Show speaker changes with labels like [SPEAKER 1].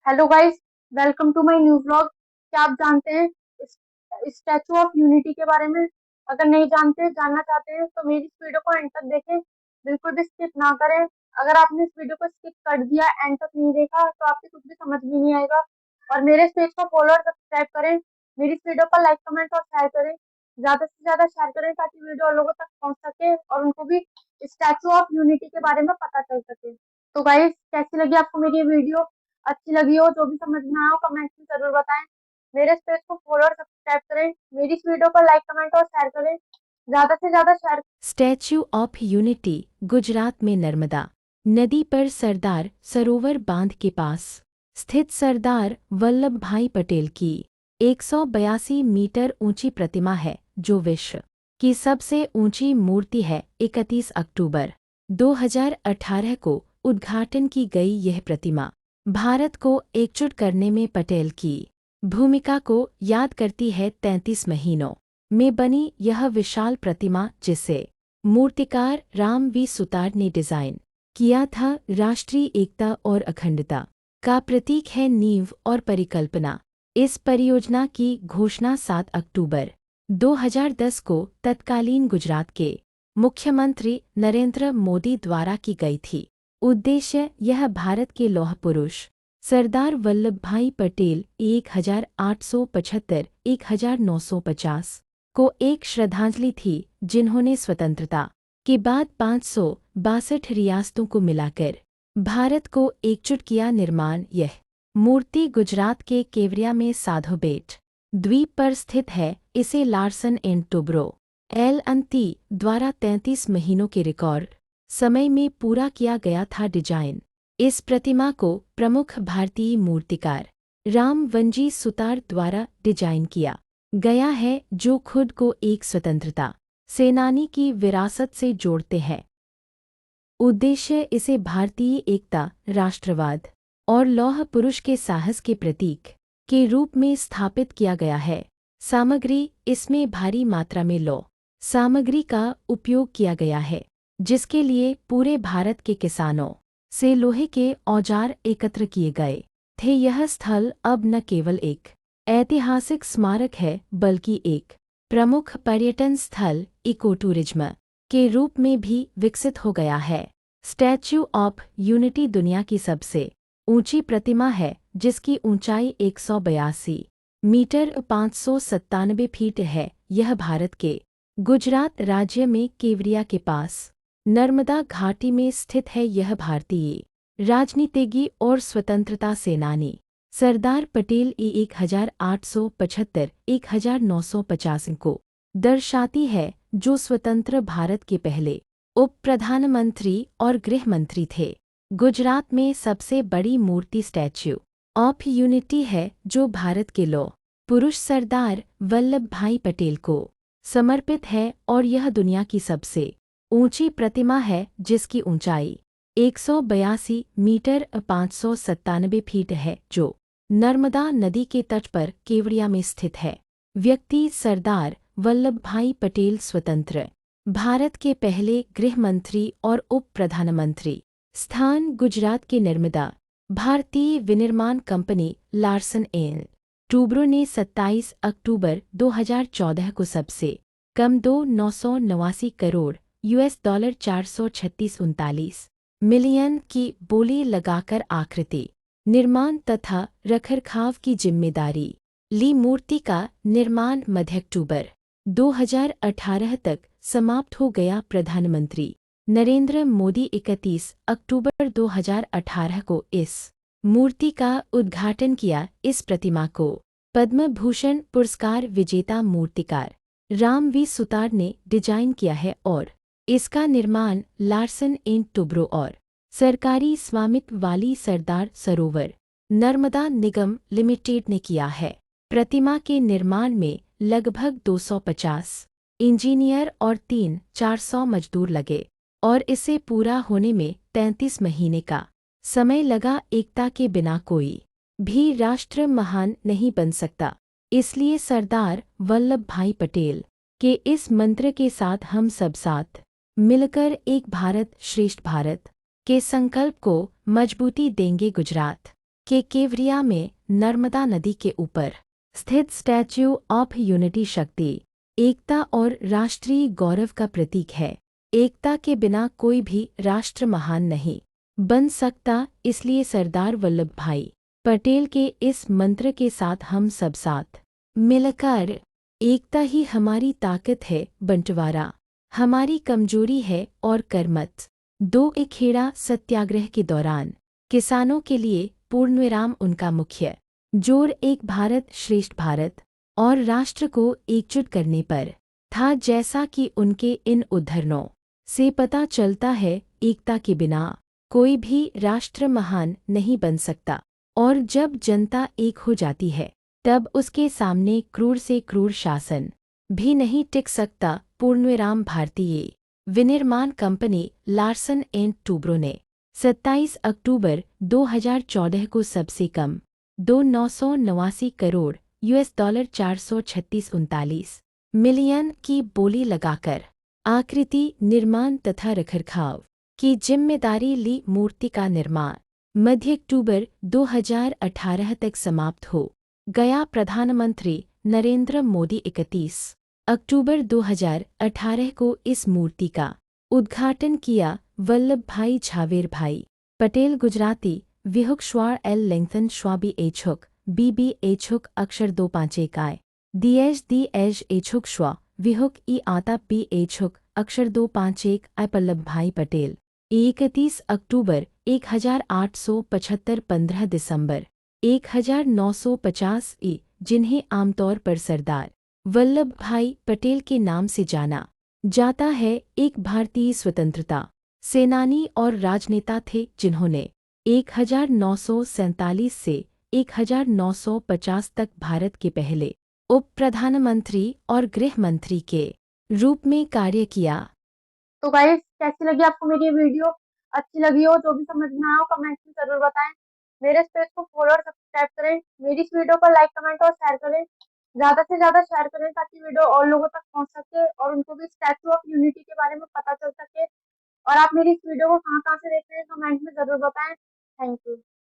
[SPEAKER 1] Hello guys, welcome to my new vlog. क्या आप जानते हैं स्टैचू ऑफ यूनिटी के बारे में? अगर नहीं जानते, जानना चाहते हैं तो मेरी इस वीडियो को एंड तक देखें, बिल्कुल भी स्किप ना करें। अगर आपने इस वीडियो को स्किप कर दिया, एंड तक नहीं देखा, तो आपको कुछ भी समझ में नहीं आएगा। और मेरे इस पेज को फॉलो और सब्सक्राइब करें, मेरी इस वीडियो को लाइक कमेंट और शेयर करें, ज्यादा से ज्यादा शेयर करें ताकि वीडियो और लोगों तक पहुंच सके और उनको भी स्टैचू ऑफ यूनिटी के बारे में पता चल सके। तो गाइस, कैसी लगी आपको मेरी ये वीडियो? अच्छी लगी हो, जो भी समझ में आया हो कमेंट में जरूर बताएं। मेरे इस पेज को फॉलो और सब्सक्राइब करें, मेरी इस वीडियो को लाइक कमेंट और शेयर करें, ज्यादा से ज्यादा share.
[SPEAKER 2] Statue of unity Gujarat में नर्मदा नदी पर सरदार सरोवर बांध के पास स्थित सरदार वल्लभ भाई पटेल की 182 मीटर ऊंची प्रतिमा है, जो विश्व की सबसे ऊंची मूर्ति है। 31 अक्टूबर 2018 को उद्घाटन की गई यह प्रतिमा भारत को एकजुट करने में पटेल की भूमिका को याद करती है। 33 महीनों में बनी यह विशाल प्रतिमा, जिसे मूर्तिकार राम वी सुतार ने डिजाइन किया था, राष्ट्रीय एकता और अखंडता का प्रतीक है। नींव और परिकल्पना। इस परियोजना की घोषणा 7 अक्टूबर 2010 को तत्कालीन गुजरात के मुख्यमंत्री नरेंद्र मोदी द्वारा की गई थी। उद्देश्य यह भारत के लौह पुरुष सरदार वल्लभ भाई पटेल 1875-1950 को एक श्रद्धांजलि थी, जिन्होंने स्वतंत्रता के बाद 562 रियासतों को मिलाकर भारत को एकजुट किया। निर्माण यह मूर्ति गुजरात के केवड़िया में साधो बेट द्वीप पर स्थित है। इसे लार्सन एंड टुब्रो LNT द्वारा 33 महीनों के रिकॉर्ड समय में पूरा किया गया था। डिजाइन इस प्रतिमा को प्रमुख भारतीय मूर्तिकार राम वनजी सुतार द्वारा डिजाइन किया गया है, जो खुद को एक स्वतंत्रता सेनानी की विरासत से जोड़ते हैं। उद्देश्य इसे भारतीय एकता, राष्ट्रवाद और लौह पुरुष के साहस के प्रतीक के रूप में स्थापित किया गया है। सामग्री इसमें भारी मात्रा में लौह सामग्री का उपयोग किया गया है, जिसके लिए पूरे भारत के किसानों से लोहे के औजार एकत्र किए गए थे। यह स्थल अब न केवल एक ऐतिहासिक स्मारक है, बल्कि एक प्रमुख पर्यटन स्थल इको टूरिज्म के रूप में भी विकसित हो गया है। स्टैच्यू ऑफ यूनिटी दुनिया की सबसे ऊंची प्रतिमा है, जिसकी ऊंचाई 182 मीटर 597 फीट है। यह भारत के गुजरात राज्य में केवड़िया के पास नर्मदा घाटी में स्थित है। यह भारतीय राजनीतिज्ञ और स्वतंत्रता सेनानी सरदार पटेल 1875-1950 को दर्शाती है, जो स्वतंत्र भारत के पहले उप प्रधानमंत्री और गृह मंत्री थे। गुजरात में सबसे बड़ी मूर्ति स्टैच्यू ऑफ यूनिटी है, जो भारत के लौह पुरुष सरदार वल्लभ भाई पटेल को समर्पित है, और यह दुनिया की सबसे ऊंची प्रतिमा है, जिसकी ऊंचाई 182 मीटर 597 फीट है, जो नर्मदा नदी के तट पर केवड़िया में स्थित है। व्यक्ति सरदार वल्लभ भाई पटेल स्वतंत्र भारत के पहले गृह मंत्री और उप प्रधानमंत्री। स्थान गुजरात के नर्मदा। भारतीय विनिर्माण कंपनी लार्सन एंड टुब्रो ने 27 अक्टूबर 2014 को सबसे कम 989 करोड़ $, 436.39 मिलियन की बोली लगाकर आकृति निर्माण तथा रखरखाव की जिम्मेदारी ली। मूर्ति का निर्माण मध्य अक्टूबर 2018 तक समाप्त हो गया। प्रधानमंत्री नरेंद्र मोदी 31 अक्टूबर 2018 को इस मूर्ति का उद्घाटन किया। इस प्रतिमा को पद्म भूषण पुरस्कार विजेता मूर्तिकार राम वी सुतार ने डिजाइन किया है, और इसका निर्माण लार्सन एंड टुब्रो और सरकारी स्वामित्व वाली सरदार सरोवर नर्मदा निगम लिमिटेड ने किया है। प्रतिमा के निर्माण में लगभग 250 इंजीनियर और 300-400 मजदूर लगे, और इसे पूरा होने में 33 महीने का समय लगा। एकता के बिना कोई भी राष्ट्र महान नहीं बन सकता, इसलिए सरदार वल्लभ भाई पटेल के इस मंत्र के साथ हम सब साथ मिलकर एक भारत श्रेष्ठ भारत के संकल्प को मजबूती देंगे। गुजरात के केवड़िया में नर्मदा नदी के ऊपर स्थित स्टैच्यू ऑफ यूनिटी शक्ति, एकता और राष्ट्रीय गौरव का प्रतीक है। एकता के बिना कोई भी राष्ट्र महान नहीं बन सकता, इसलिए सरदार वल्लभ भाई पटेल के इस मंत्र के साथ हम सब साथ मिलकर, एकता ही हमारी ताकत है, बंटवारा हमारी कमजोरी है और कर्मठ। दो एक खेड़ा सत्याग्रह के दौरान किसानों के लिए पूर्णविराम उनका मुख्य जोर एक भारत श्रेष्ठ भारत और राष्ट्र को एकजुट करने पर था, जैसा कि उनके इन उद्धरणों से पता चलता है। एकता के बिना कोई भी राष्ट्र महान नहीं बन सकता और जब जनता एक हो जाती है तब उसके सामने क्रूर से क्रूर शासन भी नहीं टिक सकता। पूर्णविराम। भारतीय विनिर्माण कंपनी लार्सन एंड टूब्रो ने 27 अक्टूबर 2014 को सबसे कम 2,989 करोड़ $, 436.39 मिलियन की बोली लगाकर आकृति निर्माण तथा रखरखाव की जिम्मेदारी ली। मूर्ति का निर्माण मध्य अक्टूबर 2018 तक समाप्त हो गया। प्रधानमंत्री नरेंद्र मोदी 31 अक्टूबर 2018 को इस मूर्ति का उद्घाटन किया। वल्लभ भाई झावेर भाई पटेल गुजराती विहुक श्वार एल लेंगथन श्वाबी एछुक बीबी एछुक अक्षर 251 दी एछुक श्वा विहुक ई आता पी एछुक अक्षर 251 वल्लभ भाई पटेल 31 अक्टूबर 1875 15 दिसंबर 1950 जिन्हें आमतौर पर सरदार वल्लभ भाई पटेल के नाम से जाना जाता है, एक भारतीय स्वतंत्रता सेनानी और राजनेता थे जिन्होंने 1947 से 1950 तक भारत के पहले उप प्रधानमंत्री और गृह मंत्री के रूप में कार्य किया।
[SPEAKER 1] तो गाइस, कैसी लगी आपको मेरी ये वीडियो? अच्छी लगी हो, जो भी समझ में आया हो कमेंट में जरूर बताएं। मेरे इस पेज को फॉलो और सब्सक्राइब करें। मेरी इस वीडियो को लाइक, कमेंट और शेयर करें। ज्यादा से ज्यादा शेयर करें ताकि वीडियो और लोगों तक पहुंच सके और उनको भी स्टैच्यू ऑफ यूनिटी के बारे में पता चल सके। और आप मेरी इस वीडियो को कहाँ कहाँ से देख रहे हैं कमेंट में जरूर बताएं। Thank you.